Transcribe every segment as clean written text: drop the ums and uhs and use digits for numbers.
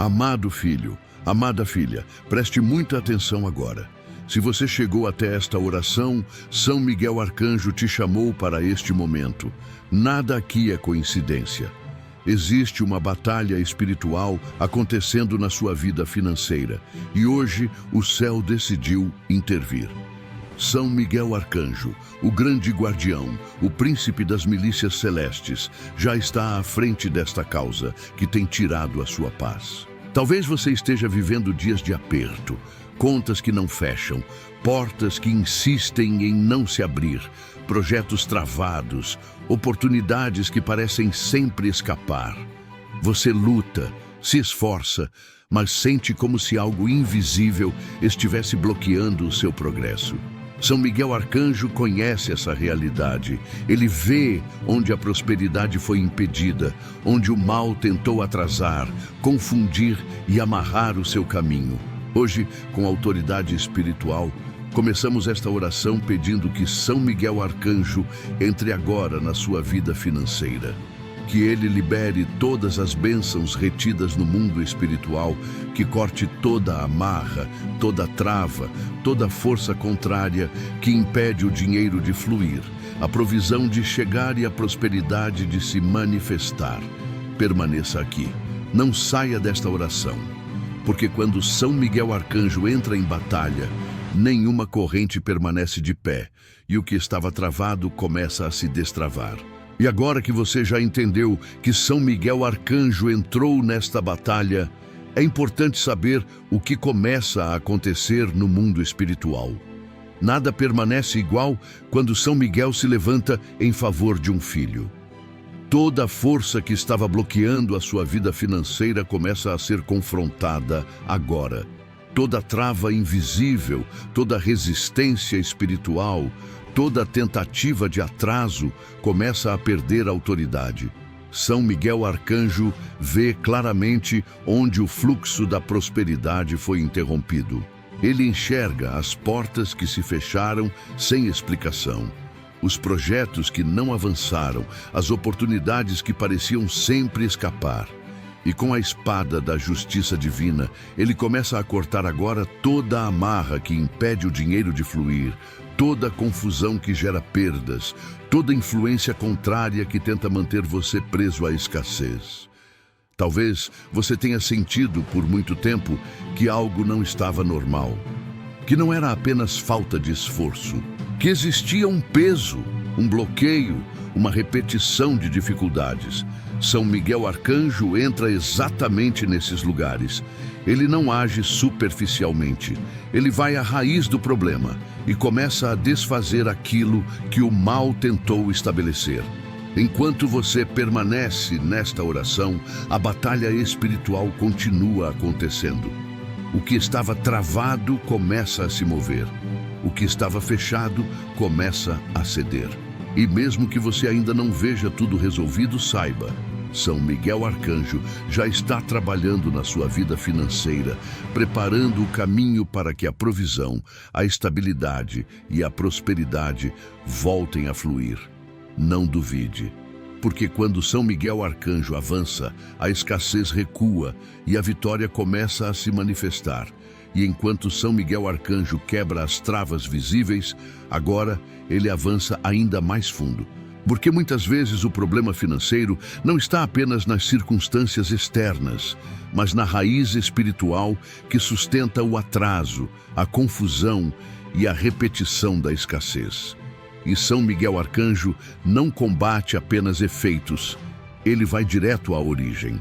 Amado filho, amada filha, preste muita atenção agora. Se você chegou até esta oração, São Miguel Arcanjo te chamou para este momento. Nada aqui é coincidência. Existe uma batalha espiritual acontecendo na sua vida financeira e hoje o céu decidiu intervir. São Miguel Arcanjo, o grande guardião, o príncipe das milícias celestes, já está à frente desta causa que tem tirado a sua paz. Talvez você esteja vivendo dias de aperto, contas que não fecham, portas que insistem em não se abrir, projetos travados, oportunidades que parecem sempre escapar. Você luta, se esforça, mas sente como se algo invisível estivesse bloqueando o seu progresso. São Miguel Arcanjo conhece essa realidade. Ele vê onde a prosperidade foi impedida, onde o mal tentou atrasar, confundir e amarrar o seu caminho. Hoje, com autoridade espiritual, começamos esta oração pedindo que São Miguel Arcanjo entre agora na sua vida financeira. Que ele libere todas as bênçãos retidas no mundo espiritual, que corte toda a amarra, toda a trava, toda a força contrária que impede o dinheiro de fluir, a provisão de chegar e a prosperidade de se manifestar. Permaneça aqui, não saia desta oração, porque quando São Miguel Arcanjo entra em batalha, nenhuma corrente permanece de pé e o que estava travado começa a se destravar. E agora que você já entendeu que São Miguel Arcanjo entrou nesta batalha, é importante saber o que começa a acontecer no mundo espiritual. Nada permanece igual quando São Miguel se levanta em favor de um filho. Toda a força que estava bloqueando a sua vida financeira começa a ser confrontada agora. Toda trava invisível, toda resistência espiritual, toda tentativa de atraso começa a perder autoridade. São Miguel Arcanjo vê claramente onde o fluxo da prosperidade foi interrompido. Ele enxerga as portas que se fecharam sem explicação, os projetos que não avançaram, as oportunidades que pareciam sempre escapar. E com a espada da justiça divina, ele começa a cortar agora toda a amarra que impede o dinheiro de fluir, toda a confusão que gera perdas, toda influência contrária que tenta manter você preso à escassez. Talvez você tenha sentido por muito tempo que algo não estava normal, que não era apenas falta de esforço, que existia um peso, um bloqueio, uma repetição de dificuldades. São Miguel Arcanjo entra exatamente nesses lugares. Ele não age superficialmente. Ele vai à raiz do problema e começa a desfazer aquilo que o mal tentou estabelecer. Enquanto você permanece nesta oração, a batalha espiritual continua acontecendo. O que estava travado começa a se mover. O que estava fechado começa a ceder. E mesmo que você ainda não veja tudo resolvido, saiba, São Miguel Arcanjo já está trabalhando na sua vida financeira, preparando o caminho para que a provisão, a estabilidade e a prosperidade voltem a fluir. Não duvide, porque quando São Miguel Arcanjo avança, a escassez recua e a vitória começa a se manifestar. E enquanto São Miguel Arcanjo quebra as travas visíveis, agora ele avança ainda mais fundo. Porque muitas vezes o problema financeiro não está apenas nas circunstâncias externas, mas na raiz espiritual que sustenta o atraso, a confusão e a repetição da escassez. E São Miguel Arcanjo não combate apenas efeitos, ele vai direto à origem.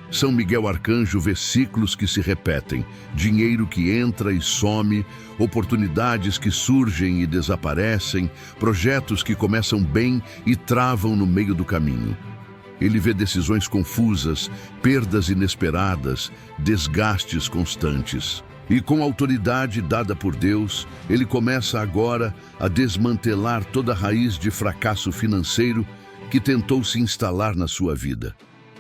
São Miguel Arcanjo vê ciclos que se repetem, dinheiro que entra e some, oportunidades que surgem e desaparecem, projetos que começam bem e travam no meio do caminho. Ele vê decisões confusas, perdas inesperadas, desgastes constantes. E com a autoridade dada por Deus, ele começa agora a desmantelar toda a raiz de fracasso financeiro que tentou se instalar na sua vida.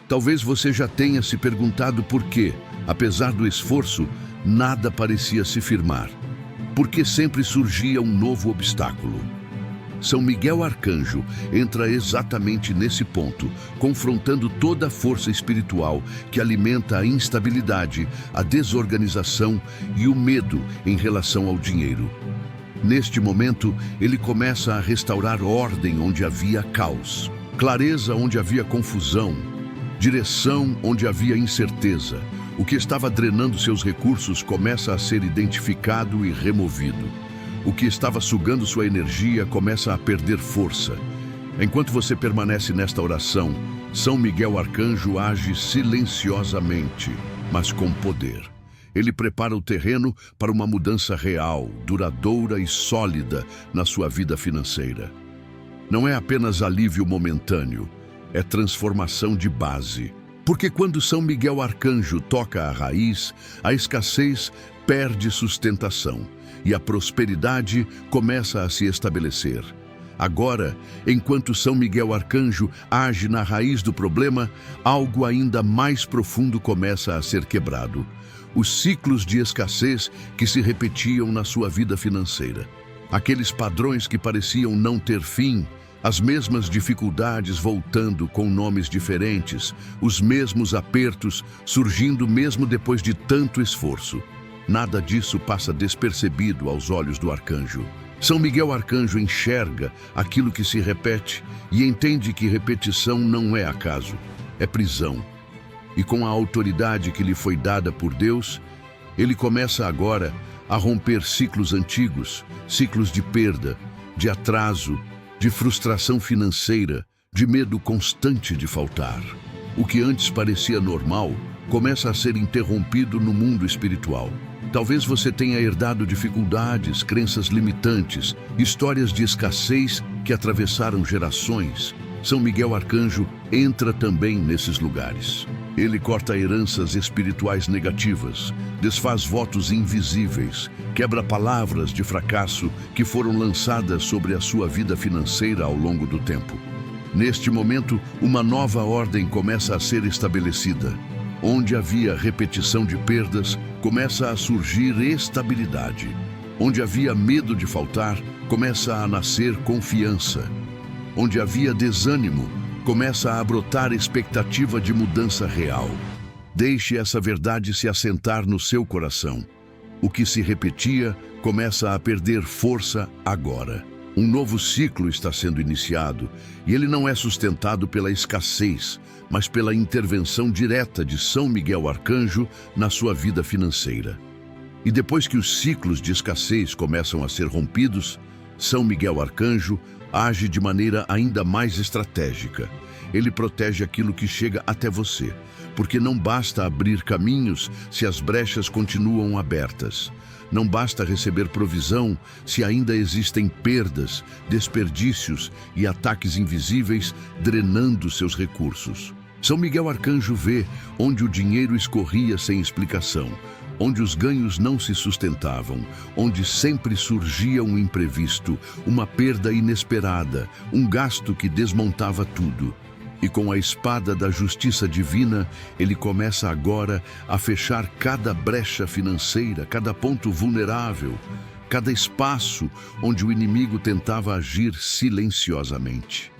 Talvez você já tenha se perguntado por que, apesar do esforço, nada parecia se firmar. Por que sempre surgia um novo obstáculo? São Miguel Arcanjo entra exatamente nesse ponto, confrontando toda a força espiritual que alimenta a instabilidade, a desorganização e o medo em relação ao dinheiro. Neste momento, ele começa a restaurar ordem onde havia caos, clareza onde havia confusão, direção onde havia incerteza. O que estava drenando seus recursos começa a ser identificado e removido. O que estava sugando sua energia começa a perder força. Enquanto você permanece nesta oração, São Miguel Arcanjo age silenciosamente, mas com poder. Ele prepara o terreno para uma mudança real, duradoura e sólida na sua vida financeira. Não é apenas alívio momentâneo, é transformação de base. Porque quando São Miguel Arcanjo toca a raiz, a escassez perde sustentação e a prosperidade começa a se estabelecer. Agora, enquanto São Miguel Arcanjo age na raiz do problema, algo ainda mais profundo começa a ser quebrado. Os ciclos de escassez que se repetiam na sua vida financeira. Aqueles padrões que pareciam não ter fim, as mesmas dificuldades voltando com nomes diferentes, os mesmos apertos surgindo mesmo depois de tanto esforço. Nada disso passa despercebido aos olhos do arcanjo. São Miguel Arcanjo enxerga aquilo que se repete e entende que repetição não é acaso, é prisão. E com a autoridade que lhe foi dada por Deus, ele começa agora a romper ciclos antigos, ciclos de perda, de atraso, de frustração financeira, de medo constante de faltar. O que antes parecia normal começa a ser interrompido no mundo espiritual. Talvez você tenha herdado dificuldades, crenças limitantes, histórias de escassez que atravessaram gerações. São Miguel Arcanjo entra também nesses lugares. Ele corta heranças espirituais negativas, desfaz votos invisíveis, quebra palavras de fracasso que foram lançadas sobre a sua vida financeira ao longo do tempo. Neste momento, uma nova ordem começa a ser estabelecida. Onde havia repetição de perdas, começa a surgir estabilidade. Onde havia medo de faltar, começa a nascer confiança. Onde havia desânimo, começa a brotar expectativa de mudança real. Deixe essa verdade se assentar no seu coração. O que se repetia começa a perder força agora. Um novo ciclo está sendo iniciado e ele não é sustentado pela escassez, mas pela intervenção direta de São Miguel Arcanjo na sua vida financeira. E depois que os ciclos de escassez começam a ser rompidos, São Miguel Arcanjo age de maneira ainda mais estratégica. Ele protege aquilo que chega até você, porque não basta abrir caminhos se as brechas continuam abertas. Não basta receber provisão se ainda existem perdas, desperdícios e ataques invisíveis drenando seus recursos. São Miguel Arcanjo vê onde o dinheiro escorria sem explicação, onde os ganhos não se sustentavam, onde sempre surgia um imprevisto, uma perda inesperada, um gasto que desmontava tudo. E com a espada da justiça divina, ele começa agora a fechar cada brecha financeira, cada ponto vulnerável, cada espaço onde o inimigo tentava agir silenciosamente.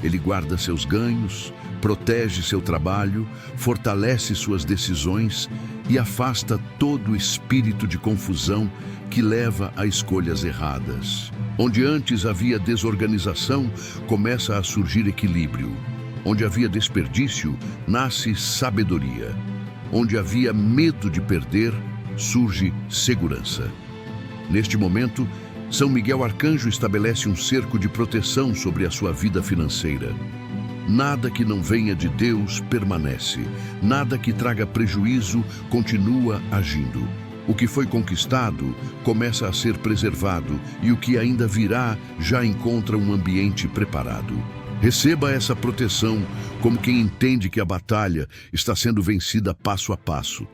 Ele guarda seus ganhos, protege seu trabalho, fortalece suas decisões e afasta todo o espírito de confusão que leva a escolhas erradas. Onde antes havia desorganização, começa a surgir equilíbrio. Onde havia desperdício, nasce sabedoria. Onde havia medo de perder, surge segurança. Neste momento, São Miguel Arcanjo estabelece um cerco de proteção sobre a sua vida financeira. Nada que não venha de Deus permanece. Nada que traga prejuízo continua agindo. O que foi conquistado começa a ser preservado e o que ainda virá já encontra um ambiente preparado. Receba essa proteção como quem entende que a batalha está sendo vencida passo a passo.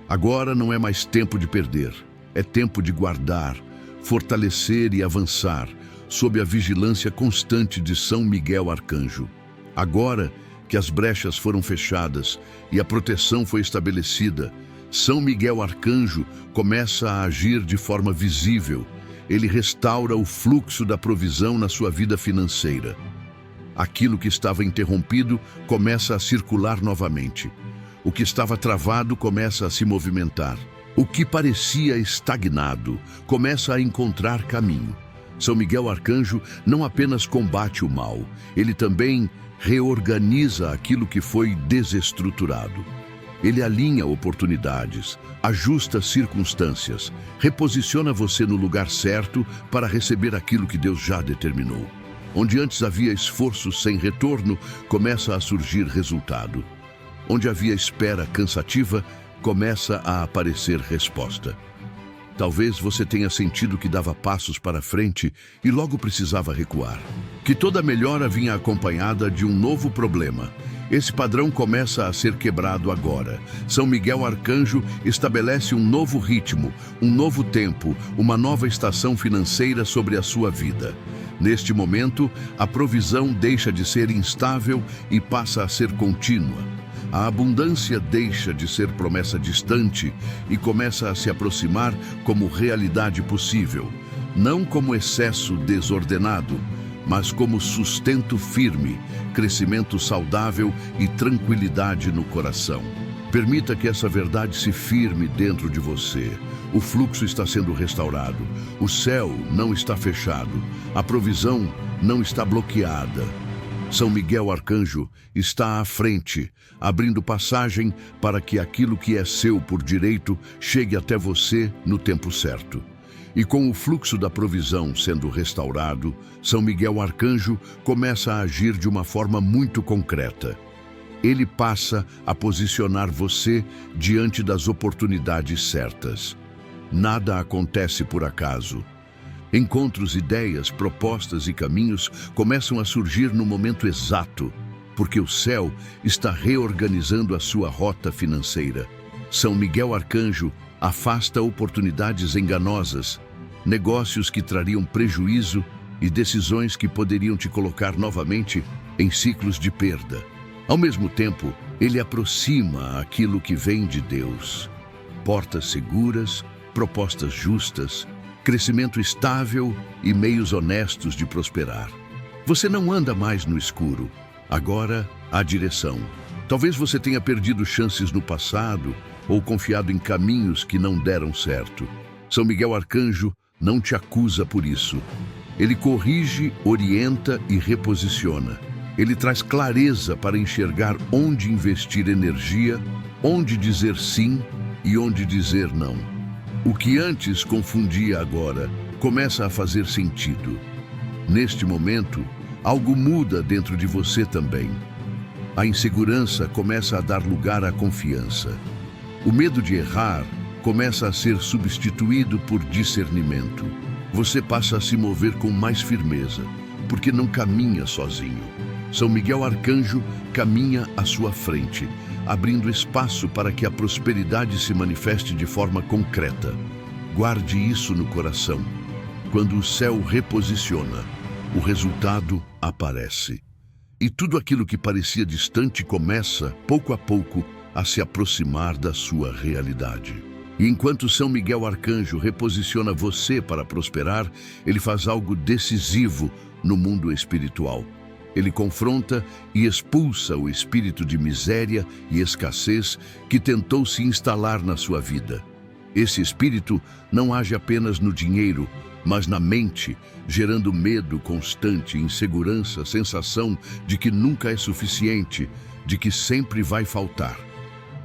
Agora não é mais tempo de perder, é tempo de guardar, fortalecer e avançar sob a vigilância constante de São Miguel Arcanjo. Agora que as brechas foram fechadas e a proteção foi estabelecida, São Miguel Arcanjo começa a agir de forma visível. ele restaura o fluxo da provisão na sua vida financeira. Aquilo que estava interrompido começa a circular novamente. O que estava travado começa a se movimentar. O que parecia estagnado começa a encontrar caminho. São Miguel Arcanjo não apenas combate o mal, ele também reorganiza aquilo que foi desestruturado. Ele alinha oportunidades, ajusta circunstâncias, reposiciona você no lugar certo para receber aquilo que Deus já determinou. Onde antes havia esforço sem retorno, começa a surgir resultado. Onde havia espera cansativa, começa a aparecer resposta. Talvez você tenha sentido que dava passos para frente e logo precisava recuar. Que toda melhora vinha acompanhada de um novo problema. Esse padrão começa a ser quebrado agora. São Miguel Arcanjo estabelece um novo ritmo, um novo tempo, uma nova estação financeira sobre a sua vida. Neste momento, a provisão deixa de ser instável e passa a ser contínua. A abundância deixa de ser promessa distante e começa a se aproximar como realidade possível, não como excesso desordenado, mas como sustento firme, crescimento saudável e tranquilidade no coração. Permita que essa verdade se firme dentro de você. O fluxo está sendo restaurado, o céu não está fechado, a provisão não está bloqueada. São Miguel Arcanjo está à frente, abrindo passagem para que aquilo que é seu por direito chegue até você no tempo certo. E com o fluxo da provisão sendo restaurado, São Miguel Arcanjo começa a agir de uma forma muito concreta. Ele passa a posicionar você diante das oportunidades certas. Nada acontece por acaso. Encontros, ideias, propostas e caminhos começam a surgir no momento exato, porque o céu está reorganizando a sua rota financeira. São Miguel Arcanjo afasta oportunidades enganosas, negócios que trariam prejuízo e decisões que poderiam te colocar novamente em ciclos de perda. Ao mesmo tempo, ele aproxima aquilo que vem de Deus. Portas seguras, propostas justas, crescimento estável e meios honestos de prosperar. Você não anda mais no escuro. Agora, há direção. Talvez você tenha perdido chances no passado ou confiado em caminhos que não deram certo. São Miguel Arcanjo não te acusa por isso. Ele corrige, orienta e reposiciona. Ele traz clareza para enxergar onde investir energia, onde dizer sim e onde dizer não. O que antes confundia agora começa a fazer sentido. Neste momento, algo muda dentro de você também. A insegurança começa a dar lugar à confiança. O medo de errar começa a ser substituído por discernimento. Você passa a se mover com mais firmeza, porque não caminha sozinho. São Miguel Arcanjo caminha à sua frente, abrindo espaço para que a prosperidade se manifeste de forma concreta. Guarde isso no coração. Quando o céu reposiciona, o resultado aparece. E tudo aquilo que parecia distante começa, pouco a pouco, a se aproximar da sua realidade. E enquanto São Miguel Arcanjo reposiciona você para prosperar, ele faz algo decisivo no mundo espiritual. Ele confronta e expulsa o espírito de miséria e escassez que tentou se instalar na sua vida. Esse espírito não age apenas no dinheiro, mas na mente, gerando medo constante, insegurança, sensação de que nunca é suficiente, de que sempre vai faltar.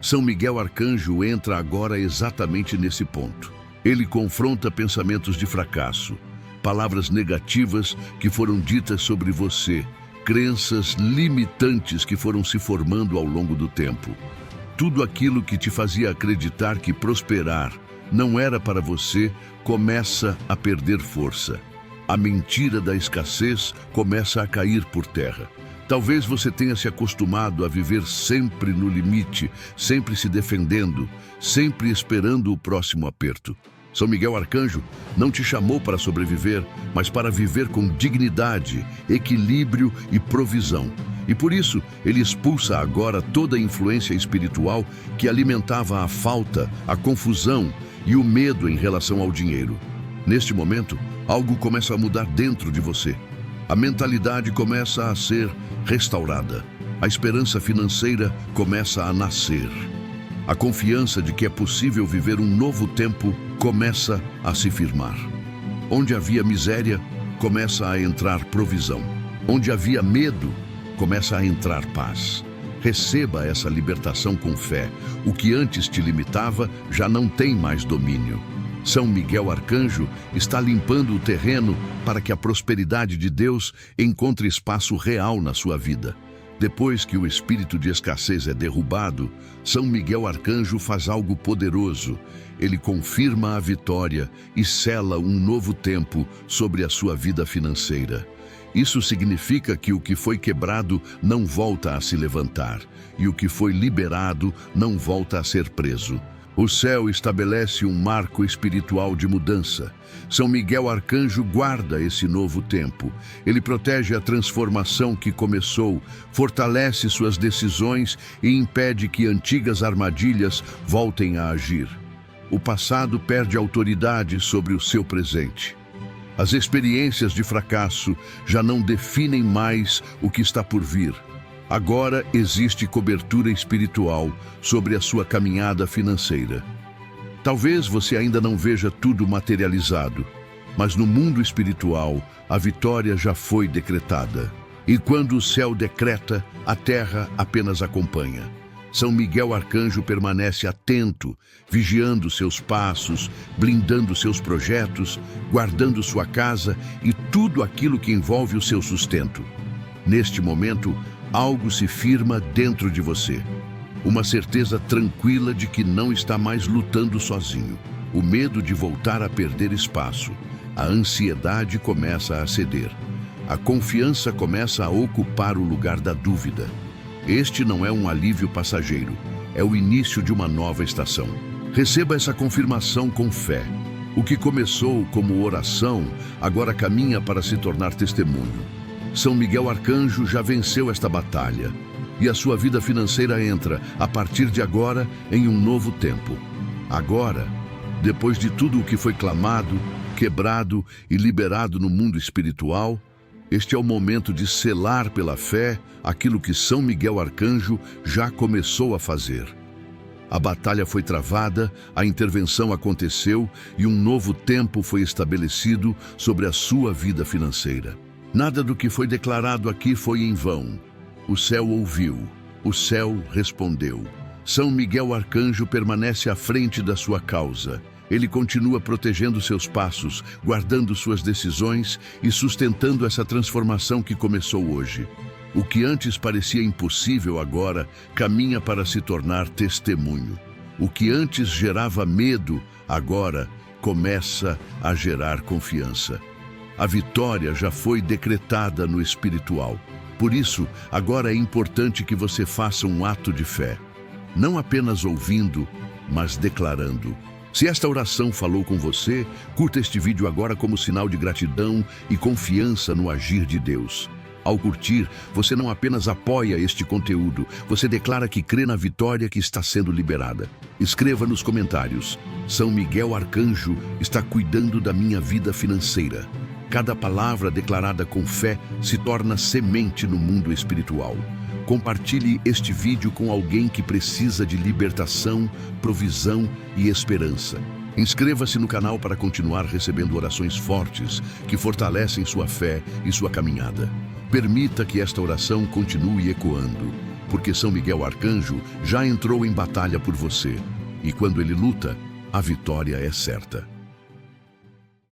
São Miguel Arcanjo entra agora exatamente nesse ponto. Ele confronta pensamentos de fracasso, palavras negativas que foram ditas sobre você, crenças limitantes que foram se formando ao longo do tempo. Tudo aquilo que te fazia acreditar que prosperar não era para você começa a perder força. A mentira da escassez começa a cair por terra. Talvez você tenha se acostumado a viver sempre no limite, sempre se defendendo, sempre esperando o próximo aperto. São Miguel Arcanjo não te chamou para sobreviver, mas para viver com dignidade, equilíbrio e provisão. E por isso, ele expulsa agora toda a influência espiritual que alimentava a falta, a confusão e o medo em relação ao dinheiro. Neste momento, algo começa a mudar dentro de você. A mentalidade começa a ser restaurada. A esperança financeira começa a nascer. A confiança de que é possível viver um novo tempo começa a se firmar. Onde havia miséria, começa a entrar provisão. Onde havia medo, começa a entrar paz. Receba essa libertação com fé. O que antes te limitava já não tem mais domínio. São Miguel Arcanjo está limpando o terreno para que a prosperidade de Deus encontre espaço real na sua vida. Depois que o espírito de escassez é derrubado, São Miguel Arcanjo faz algo poderoso. Ele confirma a vitória e sela um novo tempo sobre a sua vida financeira. Isso significa que o que foi quebrado não volta a se levantar, e o que foi liberado não volta a ser preso. O céu estabelece um marco espiritual de mudança. São Miguel Arcanjo guarda esse novo tempo. Ele protege a transformação que começou, fortalece suas decisões e impede que antigas armadilhas voltem a agir. O passado perde autoridade sobre o seu presente. As experiências de fracasso já não definem mais o que está por vir. Agora existe cobertura espiritual sobre a sua caminhada financeira. Talvez você ainda não veja tudo materializado, mas no mundo espiritual a vitória já foi decretada. E quando o céu decreta, a terra apenas acompanha. São Miguel Arcanjo permanece atento, vigiando seus passos, blindando seus projetos, guardando sua casa e tudo aquilo que envolve o seu sustento. Neste momento, algo se firma dentro de você. Uma certeza tranquila de que não está mais lutando sozinho. O medo de voltar a perder espaço. A ansiedade começa a ceder. A confiança começa a ocupar o lugar da dúvida. Este não é um alívio passageiro, é o início de uma nova estação. Receba essa confirmação com fé. O que começou como oração, agora caminha para se tornar testemunho. São Miguel Arcanjo já venceu esta batalha, e a sua vida financeira entra, a partir de agora, em um novo tempo. Agora, depois de tudo o que foi clamado, quebrado e liberado no mundo espiritual, este é o momento de selar pela fé aquilo que São Miguel Arcanjo já começou a fazer. A batalha foi travada, a intervenção aconteceu e um novo tempo foi estabelecido sobre a sua vida financeira. Nada do que foi declarado aqui foi em vão. O céu ouviu, o céu respondeu. São Miguel Arcanjo permanece à frente da sua causa. Ele continua protegendo seus passos, guardando suas decisões e sustentando essa transformação que começou hoje. O que antes parecia impossível agora caminha para se tornar testemunho. O que antes gerava medo, agora começa a gerar confiança. A vitória já foi decretada no espiritual. Por isso, agora é importante que você faça um ato de fé. Não apenas ouvindo, mas declarando. Se esta oração falou com você, curta este vídeo agora como sinal de gratidão e confiança no agir de Deus. Ao curtir, você não apenas apoia este conteúdo, você declara que crê na vitória que está sendo liberada. Escreva nos comentários: São Miguel Arcanjo está cuidando da minha vida financeira. Cada palavra declarada com fé se torna semente no mundo espiritual. Compartilhe este vídeo com alguém que precisa de libertação, provisão e esperança. Inscreva-se no canal para continuar recebendo orações fortes que fortalecem sua fé e sua caminhada. Permita que esta oração continue ecoando, porque São Miguel Arcanjo já entrou em batalha por você. E quando ele luta, a vitória é certa.